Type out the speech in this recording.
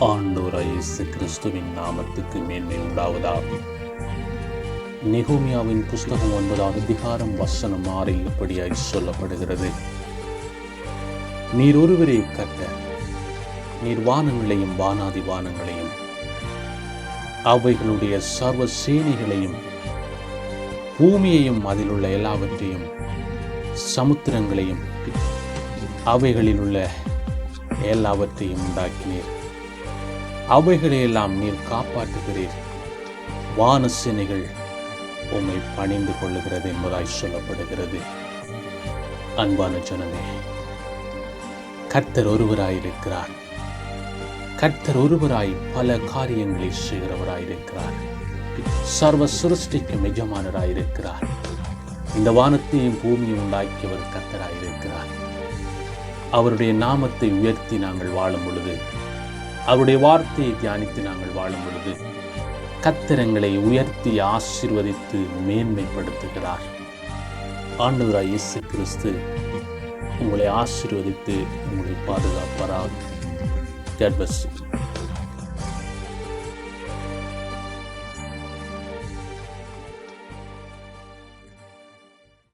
ஆண்டவராகிய இயேசு கிறிஸ்துவின் நாமத்துக்கு மேன்மை உண்டாவதாக. நெகேமியாவின் புஸ்தகம் 9ஆம் அதிகாரம் வசனம் 6 இப்படியாய் சொல்லப்படுகிறது. நீர் ஒருவரே கர்த்தர், நீர் வானங்களையும் வானாதி வானங்களையும் அவைகளுடைய சர்வ சேனைகளையும் பூமியையும் அதிலுள்ள எல்லாவற்றையும் சமுத்திரங்களையும் அவைகளில் உள்ள எல்லாவற்றையும் உண்டாக்கினீர். அவைகளையெல்லாம் நீர் காப்பாற்றுகிறீர். வான சேனைகள் உம்மை பணிந்து கொள்ளுகிறது என்பதாய் சொல்லப்படுகிறது. அன்பான ஜனமே, கர்த்தர் ஒருவராயிருக்கிறார். கர்த்தர் ஒருவராய் பல காரியங்களை செய்கிறவராயிருக்கிறார். சர்வ சிருஷ்டிக்கும் எஜமானராயிருக்கிறார். இந்த வானத்தையும் பூமியும் உண்டாக்கியவர் கர்த்தராயிருக்கிறார். அவருடைய நாமத்தை உயர்த்தி நாங்கள் வாழும் பொழுது, அவருடைய வார்த்தையை தியானித்து நாங்கள் வாழும் பொழுது, கர்த்தர் எங்களை உயர்த்தி ஆசீர்வதித்து மேன்மைப்படுத்துகிறார். ஆண்டவராகிய இயேசு கிறிஸ்து உங்களை ஆசீர்வதித்து உங்களை பாதுகாப்பாராக. God bless you.